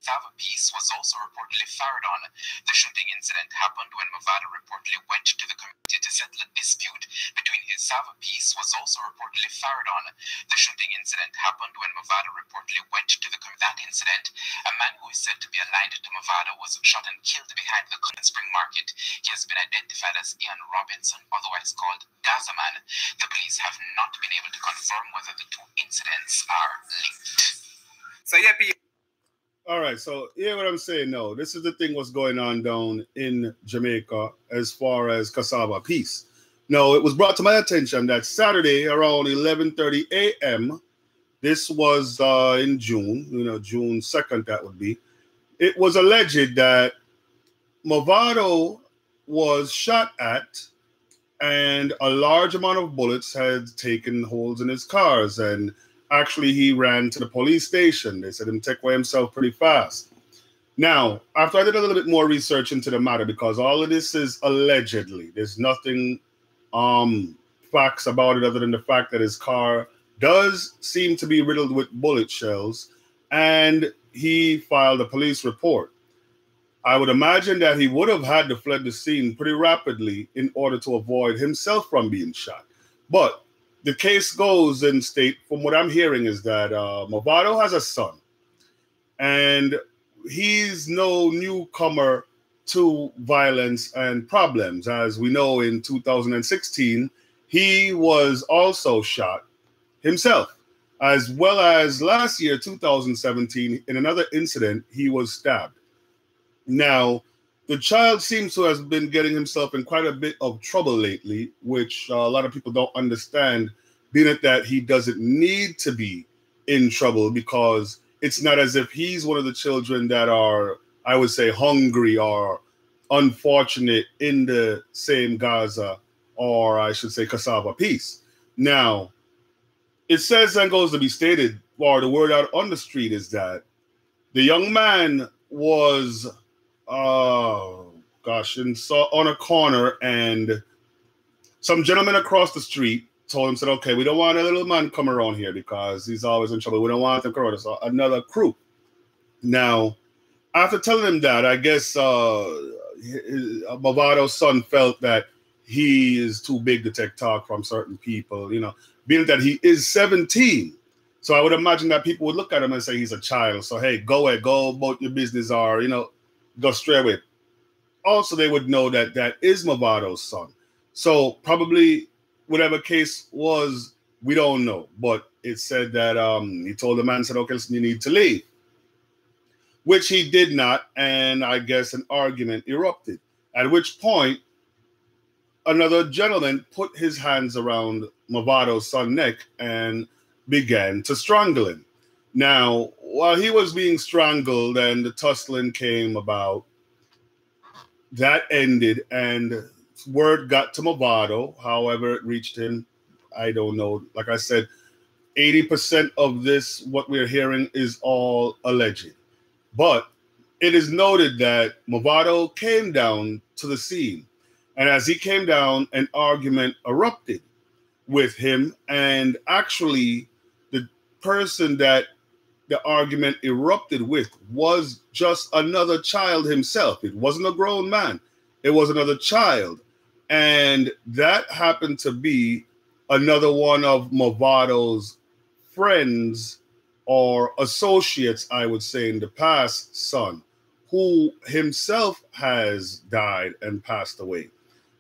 Casava piece was also reportedly fired on. The shooting incident happened when Movado reportedly went to the community to settle a dispute between his Casava piece was also reportedly fired on. The shooting incident happened when Movado reportedly went to the that incident. A man who is said to be aligned to Movado was shot and killed behind the Clean Spring Market. He has been identified as Ian Robinson, otherwise called Gaza Man. The police have not been able to confirm whether the two incidents are linked. So yeah, all right, so hear what I'm saying now. This is the thing what's going on down in Jamaica as far as Casava Peace. Now, it was brought to my attention that Saturday around 11:30 a.m., this was in June, June 2nd, that would be. It was alleged that Movado was shot at and a large amount of bullets had taken holes in his cars. And actually, he ran to the police station. They said him take away himself pretty fast. Now, after I did a little bit more research into the matter, because all of this is allegedly, there's nothing facts about it other than the fact that his car does seem to be riddled with bullet shells, and he filed a police report. I would imagine that he would have had to fled the scene pretty rapidly in order to avoid himself from being shot. But the case goes in state, from what I'm hearing, is that Movado has a son, and he's no newcomer to violence and problems. As we know, in 2016, he was also shot himself, as well as last year, 2017, in another incident, he was stabbed. Now, the child seems to have been getting himself in quite a bit of trouble lately, which a lot of people don't understand, being it that he doesn't need to be in trouble, because it's not as if he's one of the children that are, I would say, hungry or unfortunate in the same Gaza, or I should say Casava Peace. Now, it says and goes to be stated, or the word out on the street is that the young man was, on a corner, and some gentleman across the street told him, said, okay, we don't want a little man come around here because he's always in trouble. We don't want him to come around. So another crew. Now, after telling him that, I guess Movado's son felt that he is too big to take talk from certain people, being that he is 17. So I would imagine that people would look at him and say he's a child. So, hey, go about your business, or, go straight away. Also, they would know that that is Movado's son. So probably whatever case was, we don't know. But it said that he told the man, said, okay, listen, you need to leave, which he did not. And I guess an argument erupted, at which point another gentleman put his hands around Movado's son's neck and began to strangle him. Now, while he was being strangled and the tussling came about, that ended and word got to Movado. However, it reached him, I don't know. Like I said, 80% of this, what we're hearing, is all alleged. But it is noted that Movado came down to the scene. And as he came down, an argument erupted with him. And actually, the person that the argument erupted with was just another child himself. It wasn't a grown man. It was another child. And that happened to be another one of Movado's friends or associates, I would say, in the past, son, who himself has died and passed away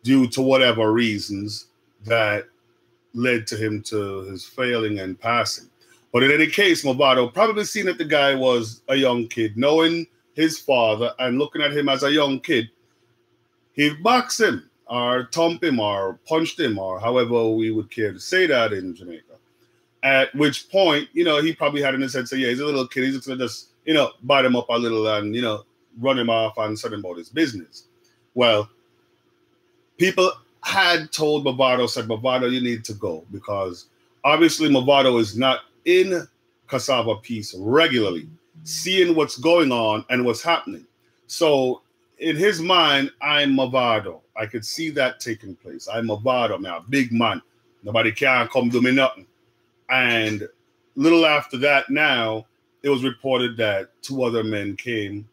due to whatever reasons that led to him to his failing and passing. But in any case, Movado probably seen that the guy was a young kid, knowing his father and looking at him as a young kid, he boxed him or thumped him or punched him, or however we would care to say that in Jamaica. At which point, he probably had in his head, say, yeah, he's a little kid. He's going to just, bite him up a little and, run him off and tell him about his business. Well, people had told Movado, said, Movado, you need to go, because obviously Movado is not in Casava Peace regularly, seeing what's going on and what's happening. So in his mind, I'm Movado. I could see that taking place. I'm Movado now, big man. Nobody can come do me nothing. And little after that now, it was reported that two other men came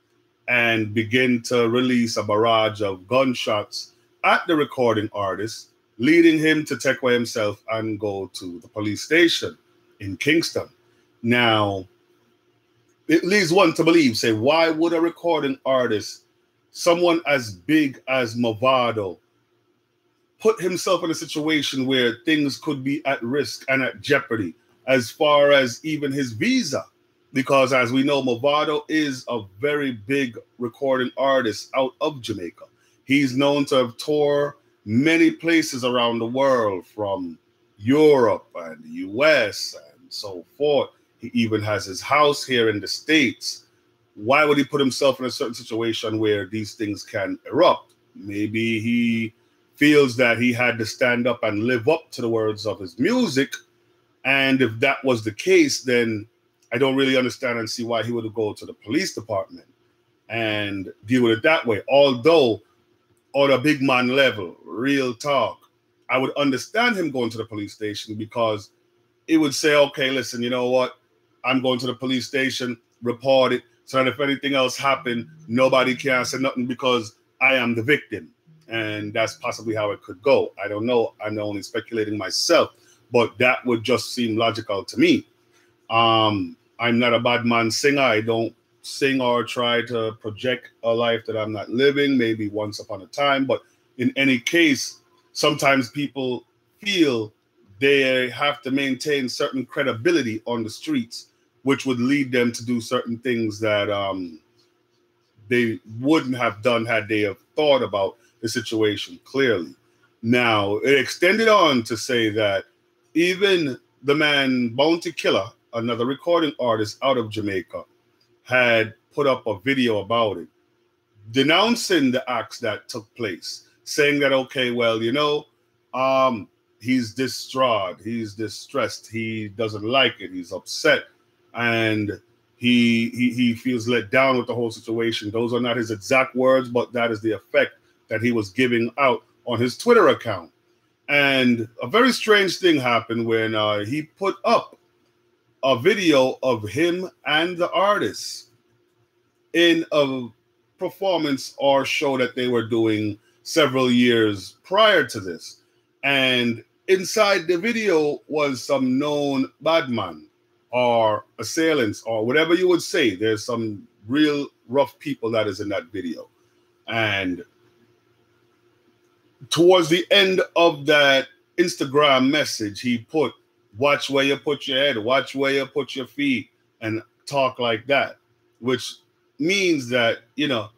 and began to release a barrage of gunshots at the recording artist, leading him to take away himself and go to the police station in Kingston. Now, it leads one to believe, say, why would a recording artist, someone as big as Movado, put himself in a situation where things could be at risk and at jeopardy as far as even his visa? Because as we know, Movado is a very big recording artist out of Jamaica. He's known to have toured many places around the world, from Europe and the US and so forth. He even has his house here in the States. Why would he put himself in a certain situation where these things can erupt? Maybe he feels that he had to stand up and live up to the words of his music. And if that was the case, then I don't really understand and see why he would go to the police department and deal with it that way. Although, on a big man level, real talk, I would understand him going to the police station, because it would say, okay, listen, you know what? I'm going to the police station, report it, so that if anything else happened, nobody can say nothing because I am the victim. And that's possibly how it could go. I don't know. I'm only speculating myself, but that would just seem logical to me. I'm not a bad man singer. I don't sing or try to project a life that I'm not living, maybe once upon a time. But in any case, sometimes people feel they have to maintain certain credibility on the streets, which would lead them to do certain things that they wouldn't have done had they have thought about the situation clearly. Now, it extended on to say that even the man Bounty Killer, another recording artist out of Jamaica, had put up a video about it, denouncing the acts that took place, saying that, okay, well, you know, he's distraught, he's distressed, he doesn't like it, he's upset, and he feels let down with the whole situation. Those are not his exact words, but that is the effect that he was giving out on his Twitter account. And a very strange thing happened when he put up a video of him and the artist in a performance or show that they were doing several years prior to this. And inside the video was some known badman or assailants or whatever you would say. There's some real rough people that is in that video. And towards the end of that Instagram message, he put, watch where you put your head, watch where you put your feet, and talk like that, which means that, you know,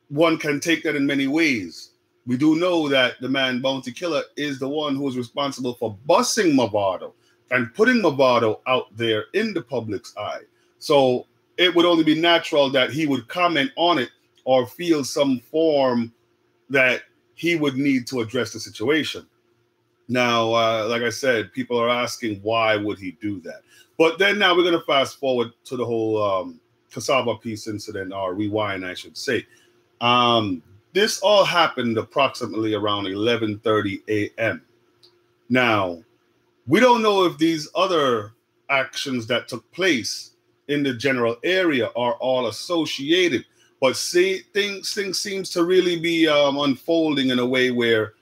one can take that in many ways. We do know that the man Bounty Killer is the one who is responsible for bussing Movado and putting Movado out there in the public's eye. So it would only be natural that he would comment on it or feel some form that he would need to address the situation. Now, like I said, people are asking, why would he do that? But then now we're going to fast forward to the whole Casava piece incident, or rewind, I should say. This all happened approximately around 11:30 a.m. Now, we don't know if these other actions that took place in the general area are all associated, but things seems to really be unfolding in a way where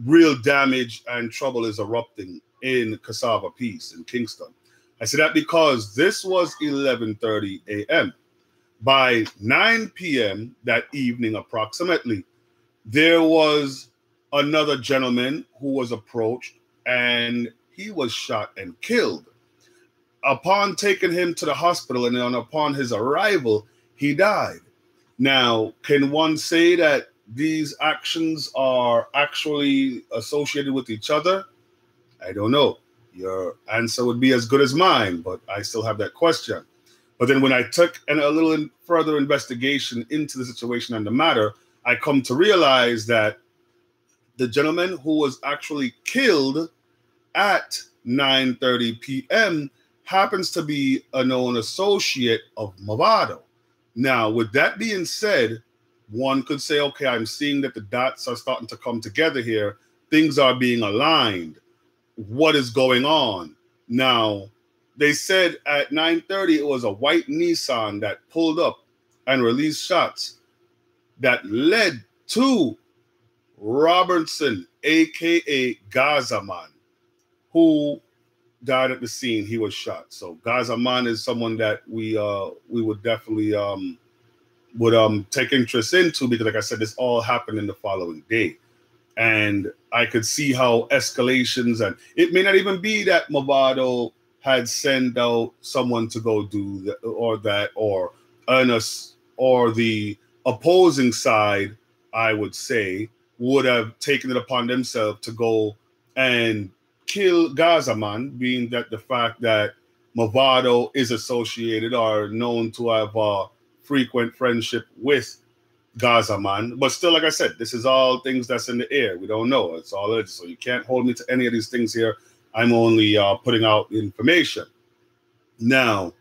real damage and trouble is erupting in Casava Peace in Kingston. I say that because this was 11:30 a.m. By 9 p.m. that evening approximately, there was another gentleman who was approached and he was shot and killed. Upon taking him to the hospital and then upon his arrival, he died. Now, can one say that these actions are actually associated with each other? I don't know. Your answer would be as good as mine, but I still have that question. But then when I took a little further investigation into the situation and the matter, I come to realize that the gentleman who was actually killed at 9:30 p.m. happens to be a known associate of Movado. Now, with that being said, one could say, okay, I'm seeing that the dots are starting to come together here. Things are being aligned. What is going on? Now, they said at 9:30 it was a white Nissan that pulled up and released shots that led to Robertson, aka Gaza Man, who died at the scene. He was shot. So Gaza Man is someone that we would definitely would take interest into, because like I said, this all happened in the following day. And I could see how escalations, and it may not even be that Movado had sent out someone to go do that, or Ernest or the opposing side, I would say, would have taken it upon themselves to go and kill Gaza Man, being that the fact that Movado is associated or known to have a frequent friendship with Gaza Man. But still, like I said, this is all things that's in the air. We don't know. It's all it. So you can't hold me to any of these things here. I'm only putting out information. Now,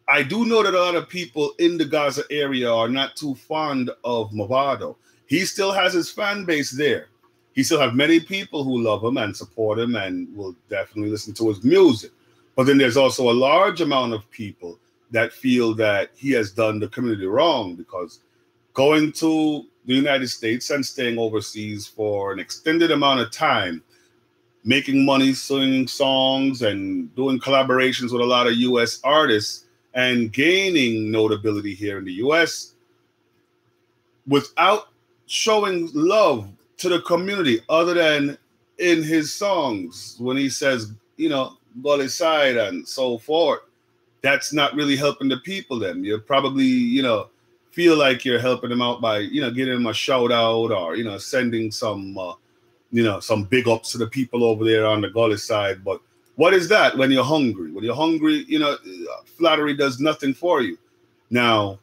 I do know that a lot of people in the Gaza area are not too fond of Movado. He still has his fan base there. He still have many people who love him and support him and will definitely listen to his music. But then there's also a large amount of people that feel that he has done the community wrong, because going to the United States and staying overseas for an extended amount of time, making money, singing songs, and doing collaborations with a lot of U.S. artists and gaining notability here in the U.S. without showing love to the community other than in his songs when he says, Gully Side and so forth. That's not really helping the people then. You're probably, feel like you're helping them out by, giving them a shout out, or, sending some, some big ups to the people over there on the Gully side. But what is that when you're hungry? When you're hungry, flattery does nothing for you. Now,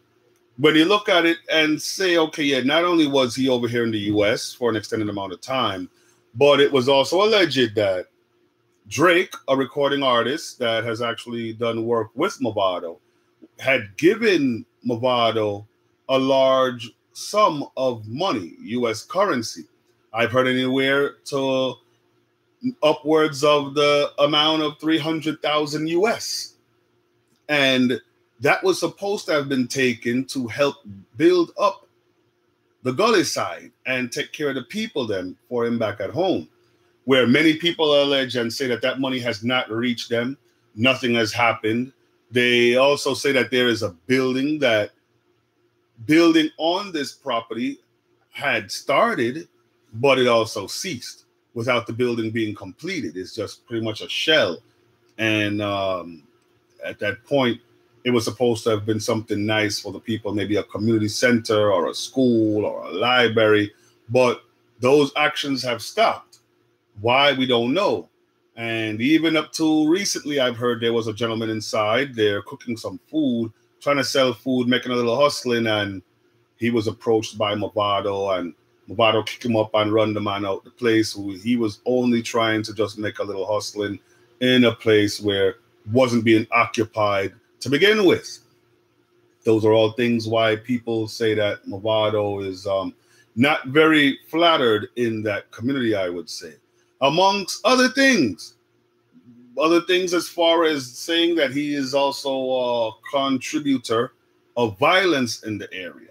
when you look at it and say, okay, yeah, not only was he over here in the US for an extended amount of time, but it was also alleged that Drake, a recording artist that has actually done work with Movado, had given Movado a large sum of money, US currency. I've heard anywhere to upwards of the amount of 300,000 US. And that was supposed to have been taken to help build up the Gully side and take care of the people then for him back at home, where many people allege and say that that money has not reached them. Nothing has happened. They also say that there is a building on this property had started, but it also ceased without the building being completed. It's just pretty much a shell. And at that point, it was supposed to have been something nice for the people, maybe a community center or a school or a library, but those actions have stopped. Why, we don't know. And even up to recently, I've heard there was a gentleman inside there cooking some food, trying to sell food, making a little hustling, and he was approached by Movado, and Movado kicked him up and run the man out the place. He was only trying to just make a little hustling in a place where wasn't being occupied to begin with. Those are all things why people say that Movado is not very flattered in that community, I would say. Amongst other things as far as saying that he is also a contributor of violence in the area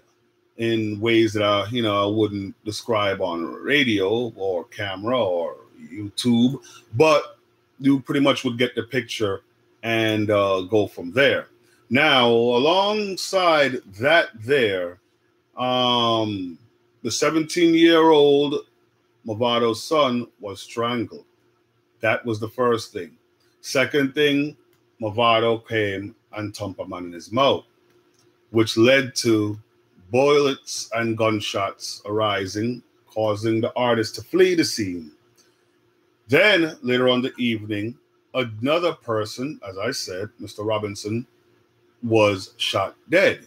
in ways that I wouldn't describe on radio or camera or YouTube, but you pretty much would get the picture and go from there. Now, alongside that there, the 17-year-old Movado's son was strangled. That was the first thing. Second thing, Movado came and thumped a man in his mouth, which led to bullets and gunshots arising, causing the artist to flee the scene. Then, later on the evening, another person, as I said, Mr. Robinson, was shot dead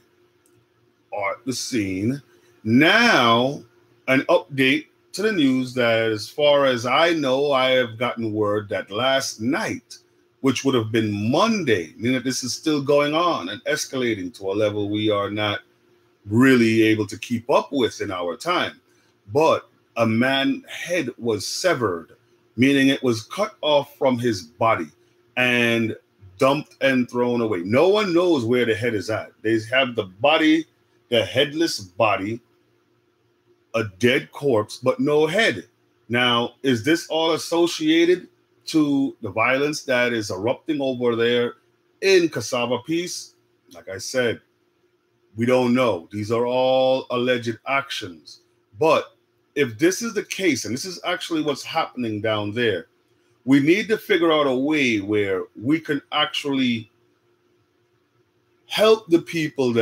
at the scene. Now, an update to the news that, as far as I know, I have gotten word that last night, which would have been Monday, meaning that this is still going on and escalating to a level we are not really able to keep up with in our time. But a man's head was severed, meaning it was cut off from his body and dumped and thrown away. No one knows where the head is at. They have the body, the headless body, a dead corpse, but no head. Now, is this all associated to the violence that is erupting over there in Casava Peace? Like I said, we don't know. These are all alleged actions. But if this is the case, and this is actually what's happening down there, we need to figure out a way where we can actually help the people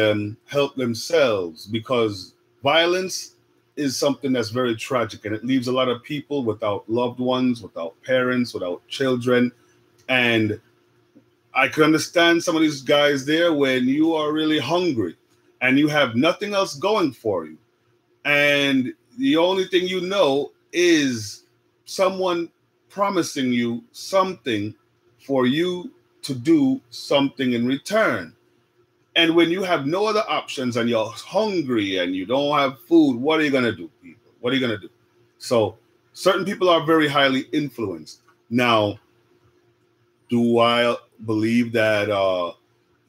help themselves, because violence is something that's very tragic, and it leaves a lot of people without loved ones, without parents, without children. And I can understand some of these guys there when you are really hungry and you have nothing else going for you. And the only thing you know is someone promising you something for you to do something in return. And when you have no other options and you're hungry and you don't have food, what are you going to do, people? What are you going to do? So certain people are very highly influenced. Now, do I believe that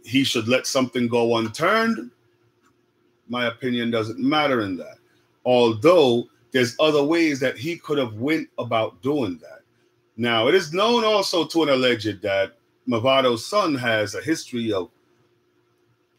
he should let something go unturned? My opinion doesn't matter in that. Although there's other ways that he could have went about doing that. Now, it is known also to an alleged that Movado's son has a history of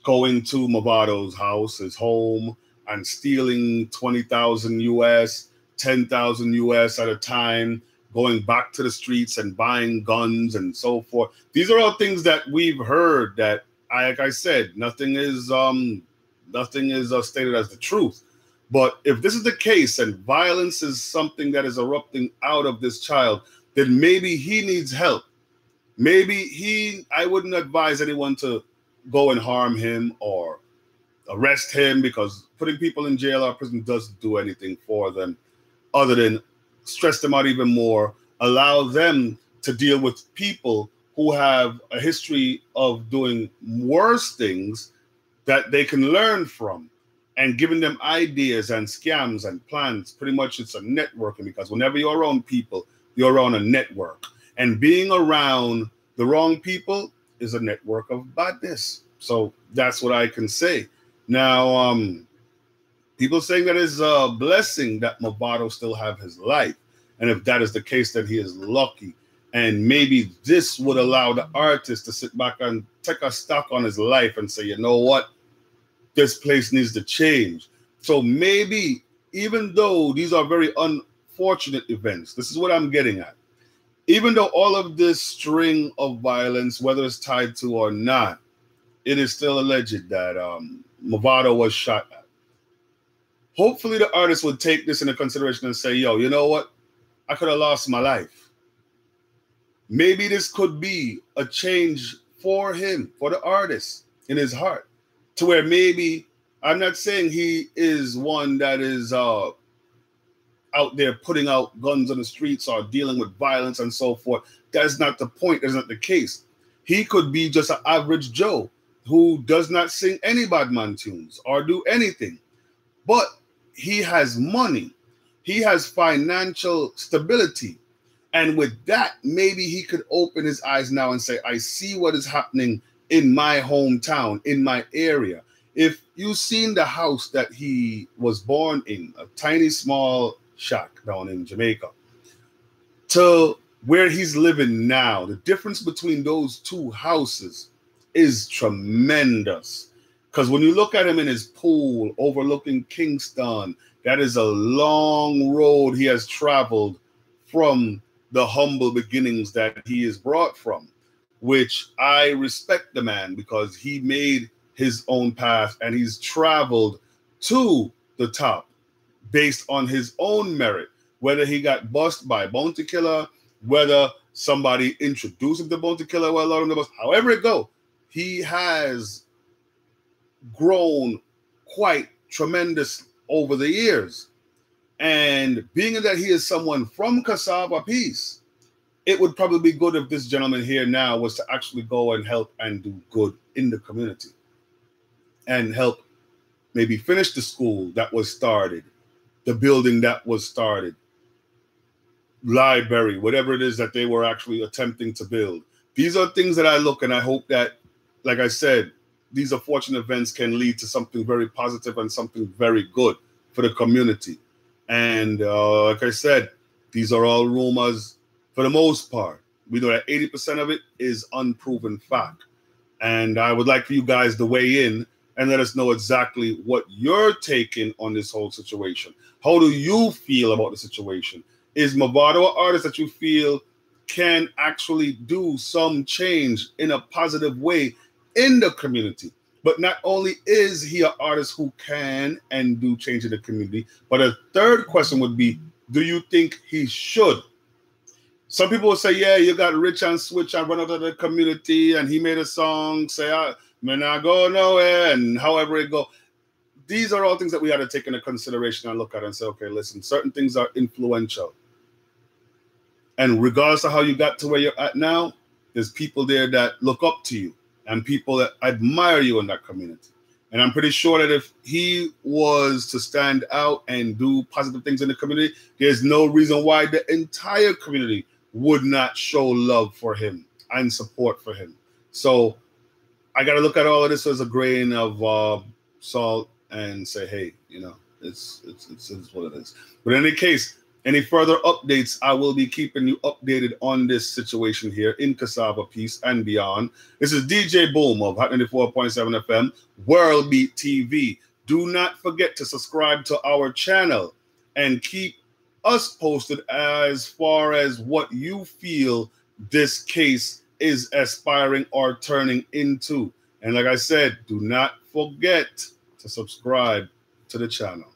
going to Movado's house, his home, and stealing 20,000 US, 10,000 US at a time, going back to the streets and buying guns and so forth. These are all things that we've heard that, like I said, nothing is stated as the truth. But if this is the case and violence is something that is erupting out of this child, then maybe he needs help. Maybe I wouldn't advise anyone to go and harm him or arrest him, because putting people in jail or prison doesn't do anything for them other than stress them out even more, allow them to deal with people who have a history of doing worse things that they can learn from, and giving them ideas and scams and plans. Pretty much it's a networking, because whenever you're around people, you're around a network. And being around the wrong people is a network of badness. So that's what I can say. Now, people saying that it's a blessing that Movado still have his life. And if that is the case, then he is lucky. And maybe this would allow the artist to sit back and take a stock on his life and say, you know what? This place needs to change. So maybe, even though these are very unfortunate events, this is what I'm getting at. Even though all of this string of violence, whether it's tied to or not, it is still alleged that Movado was shot at. Hopefully the artist would take this into consideration and say, yo, you know what? I could have lost my life. Maybe this could be a change for him, for the artist, in his heart, to where maybe, I'm not saying he is one that is out there putting out guns on the streets or dealing with violence and so forth. That's not the point. That's not the case. He could be just an average Joe who does not sing any Badman tunes or do anything. But he has money. He has financial stability. And with that, maybe he could open his eyes now and say, I see what is happening in my hometown, in my area. If you've seen the house that he was born in, a tiny, small shack down in Jamaica, to where he's living now, the difference between those two houses is tremendous. Because when you look at him in his pool overlooking Kingston, that is a long road he has traveled from the humble beginnings that he is brought from, which I respect the man, because he made his own path and he's traveled to the top based on his own merit, whether he got bussed by Bounty Killer, whether somebody introduced him to Bounty Killer while allowed him to bust, however it go, he has grown quite tremendous over the years. And being that he is someone from Casava Peace, it would probably be good if this gentleman here now was to actually go and help and do good in the community and help maybe finish the school that was started, the building that was started, library, whatever it is that they were actually attempting to build. These are things that I look and I hope that, like I said, these unfortunate events can lead to something very positive and something very good for the community. And like I said, these are all rumors for the most part. We know that 80% of it is unproven fact. And I would like for you guys to weigh in and let us know exactly what you're taking on this whole situation. How do you feel about the situation? Is Movado an artist that you feel can actually do some change in a positive way in the community? But not only is he an artist who can and do change in the community, but a third question would be, do you think he should? Some people will say, yeah, you got Rich and Switch and run out of the community, and he made a song, say, I may not go nowhere, and however it go. These are all things that we got to take into consideration and look at and say, okay, listen, certain things are influential. And regardless of how you got to where you're at now, there's people there that look up to you and people that admire you in that community. And I'm pretty sure that if he was to stand out and do positive things in the community, there's no reason why the entire community would not show love for him and support for him. So I got to look at all of this as a grain of salt and say, hey, you know, it's what it is. But in any case, any further updates, I will be keeping you updated on this situation here in Casava Peace and beyond. This is DJ Boom of Hot 94.7 FM, World Beat TV. Do not forget to subscribe to our channel and keep us posted as far as what you feel this case is aspiring or turning into. And like I said, do not forget to subscribe to the channel.